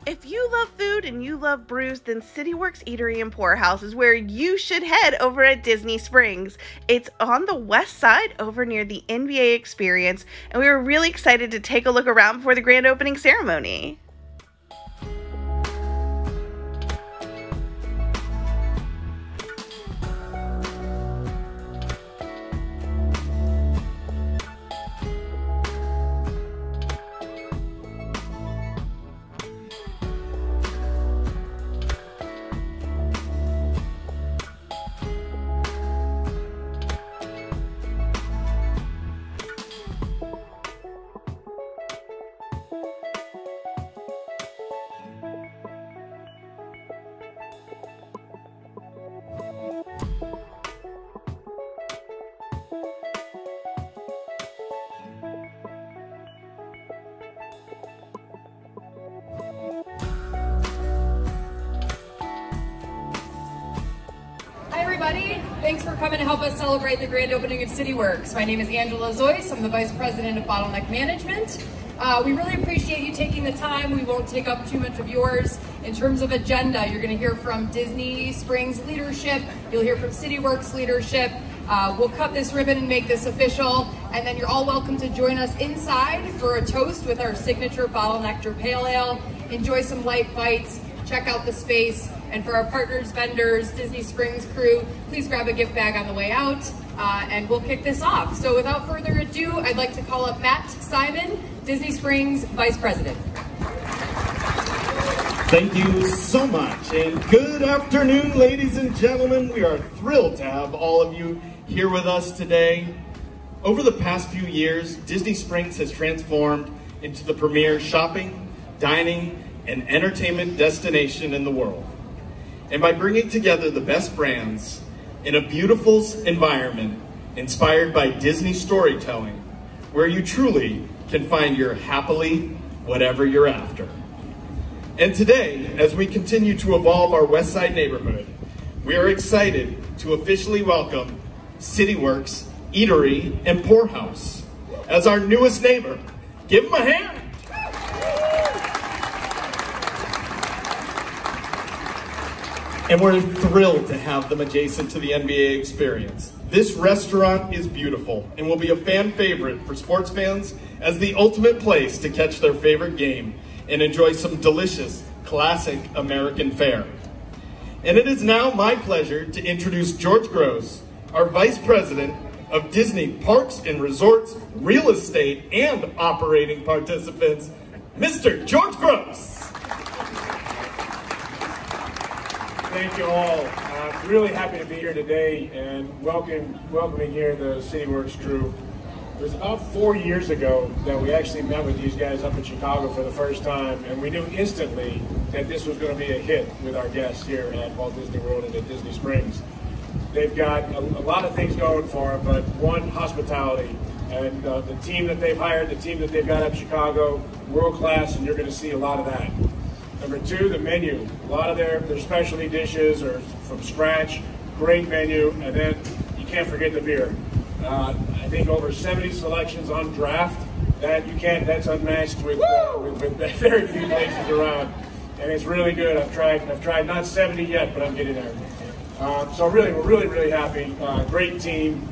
If you love food and you love brews, then Works Eatery and Pour House is where you should head over at Disney Springs. It's on the west side over near the NBA Experience, and we were really excited to take a look around before the grand opening ceremony. Everybody, thanks for coming to help us celebrate the grand opening of CityWorks. My name is Angela Zoyce. I'm the Vice President of Bottleneck Management. We really appreciate you taking the time. We won't take up too much of yours. In terms of agenda, you're going to hear from Disney Springs leadership. You'll hear from CityWorks leadership. We'll cut this ribbon and make this official. And then you're all welcome to join us inside for a toast with our signature Bottle Nectar Pale Ale. Enjoy some light bites. Check out the space. And for our partners, vendors, Disney Springs crew, please grab a gift bag on the way out, and we'll kick this off. So without further ado, I'd like to call up Matt Simon, Disney Springs Vice President. Thank you so much, and good afternoon, ladies and gentlemen. We are thrilled to have all of you here with us today. Over the past few years, Disney Springs has transformed into the premier shopping, dining, and entertainment destination in the world. And by bringing together the best brands in a beautiful environment inspired by Disney storytelling, where you truly can find your happily whatever you're after. And today, as we continue to evolve our West Side neighborhood, we are excited to officially welcome CityWorks Eatery and Pour House as our newest neighbor. Give them a hand. And we're thrilled to have them adjacent to the NBA Experience. This restaurant is beautiful and will be a fan favorite for sports fans as the ultimate place to catch their favorite game and enjoy some delicious, classic American fare. And it is now my pleasure to introduce George Gross, our Vice President of Disney Parks and Resorts, Real Estate, and Operating Participants, Mr. George Gross. Thank you all. I'm really happy to be here today and welcoming here the CityWorks crew. It was about 4 years ago that we actually met with these guys up in Chicago for the first time, and we knew instantly that this was going to be a hit with our guests here at Walt Disney World and at Disney Springs. They've got a lot of things going for them, but one, hospitality. And the team that they've hired, the team that they've got up in Chicago, world class, and you're going to see a lot of that. Number two, the menu. A lot of their specialty dishes are from scratch, great menu, and then you can't forget the beer. I think over 70 selections on draft. That's unmatched with very few places around, and it's really good. I've tried not 70 yet, but I'm getting there. So really, we're really happy. Great team.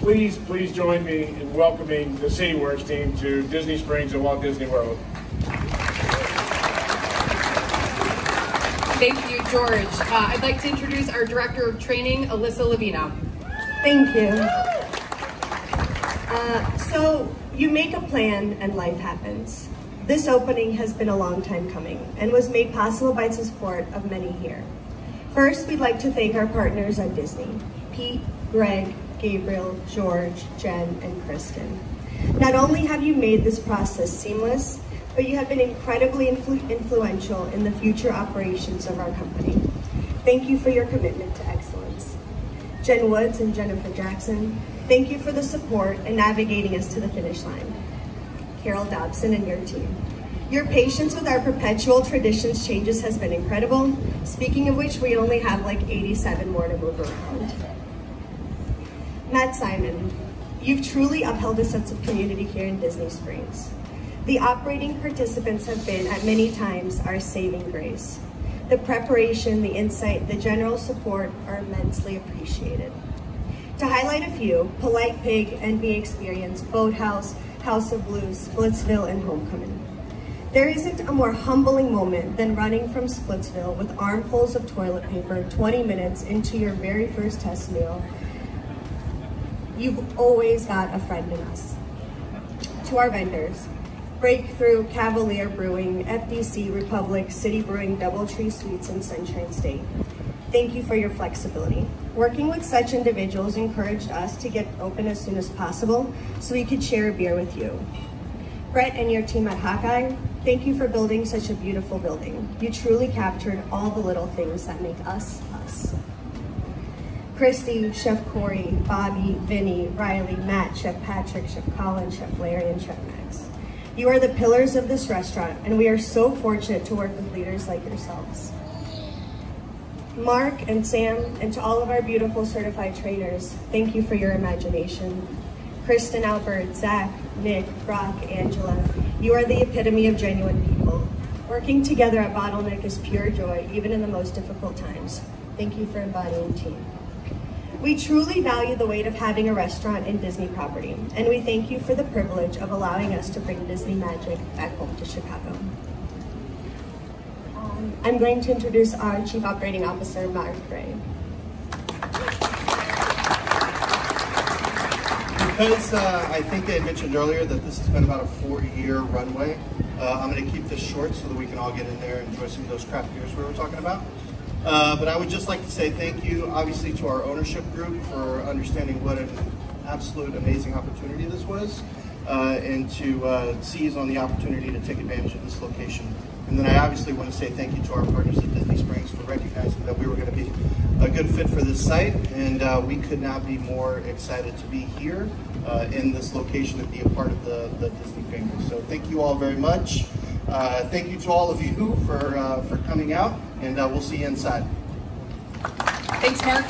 Please join me in welcoming the CityWorks team to Disney Springs and Walt Disney World. Thank you, George. I'd like to introduce our Director of Training, Alyssa Lavina. Thank you. So you make a plan and life happens. This opening has been a long time coming and was made possible by the support of many here. First, we'd like to thank our partners at Disney, Pete, Greg, Gabriel, George, Jen, and Kristen. Not only have you made this process seamless, but you have been incredibly influential in the future operations of our company. Thank you for your commitment to excellence. Jen Woods and Jennifer Jackson, thank you for the support and navigating us to the finish line. Carol Dobson and your team. Your patience with our perpetual traditions changes has been incredible. Speaking of which, we only have like 87 more to move around. Matt Simon, you've truly upheld a sense of community here in Disney Springs. The operating participants have been, at many times, our saving grace. The preparation, the insight, the general support are immensely appreciated. To highlight a few, Polite Pig, NBA Experience, Boathouse, House of Blues, Splitsville, and Homecoming. There isn't a more humbling moment than running from Splitsville with armfuls of toilet paper 20 minutes into your very first test meal. You've always got a friend in us. To our vendors, Breakthrough, Cavalier Brewing, FDC, Republic, City Brewing, Doubletree Sweets, and Sunshine State. Thank you for your flexibility. Working with such individuals encouraged us to get open as soon as possible so we could share a beer with you. Brett and your team at Hawkeye, thank you for building such a beautiful building. You truly captured all the little things that make us, us. Christy, Chef Corey, Bobby, Vinny, Riley, Matt, Chef Patrick, Chef Colin, Chef Larry, and Chef Max. You are the pillars of this restaurant, and we are so fortunate to work with leaders like yourselves. Mark and Sam, and to all of our beautiful certified trainers, thank you for your imagination. Kristen, Albert, Zach, Nick, Brock, Angela, you are the epitome of genuine people. Working together at Bottleneck is pure joy, even in the most difficult times. Thank you for embodying team. We truly value the weight of having a restaurant in Disney property, and we thank you for the privilege of allowing us to bring Disney magic back home to Chicago. I'm going to introduce our Chief Operating Officer, Mark Gray. Because I think I mentioned earlier that this has been about a 4-year runway, I'm going to keep this short so that we can all get in there and enjoy some of those craft beers we were talking about. But I would just like to say thank you, obviously, to our ownership group for understanding what an absolute amazing opportunity this was, and to seize on the opportunity to take advantage of this location. And then I obviously want to say thank you to our partners at Disney Springs for recognizing that we were going to be a good fit for this site, and we could not be more excited to be here in this location and be a part of the Disney family. So thank you all very much. Thank you to all of you for coming out, and we'll see you inside. Thanks, Mark.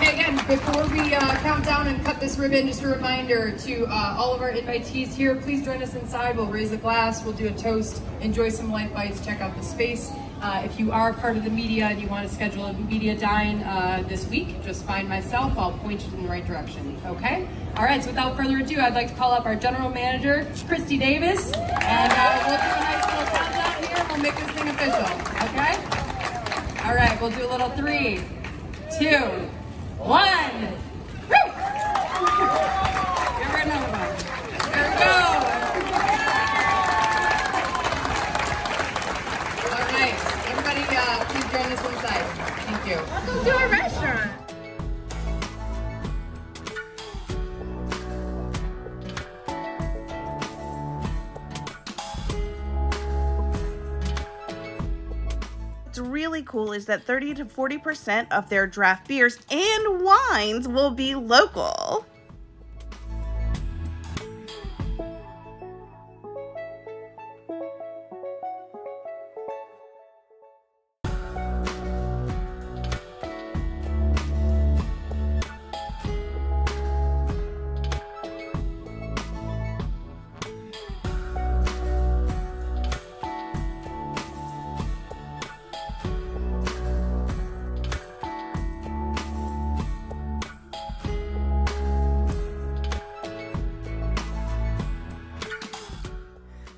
Hey, again, before we count down and cut this ribbon, just a reminder to all of our invitees here, please join us inside. We'll raise a glass, we'll do a toast, enjoy some light bites, check out the space. If you are part of the media and you want to schedule a media dine this week, just find myself, I'll point you in the right direction, okay? All right, so without further ado, I'd like to call up our General Manager, Christy Davis, and we'll do a nice little countdown here, we'll make this thing official, okay? All right, we'll do a little 3, 2, 1. Woo! Give her another one. There we go. All right, everybody, please join us inside. Thank you. Welcome to our restaurant. What's really cool is that 30 to 40% of their draft beers and wines will be local.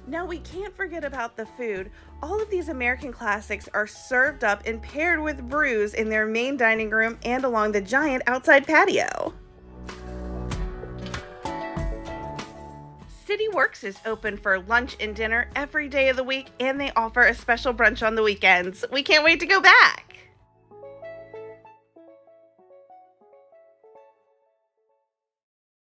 Now, we can't forget about the food. All of these American classics are served up and paired with brews in their main dining room and along the giant outside patio. City Works is open for lunch and dinner every day of the week, and they offer a special brunch on the weekends. We can't wait to go back.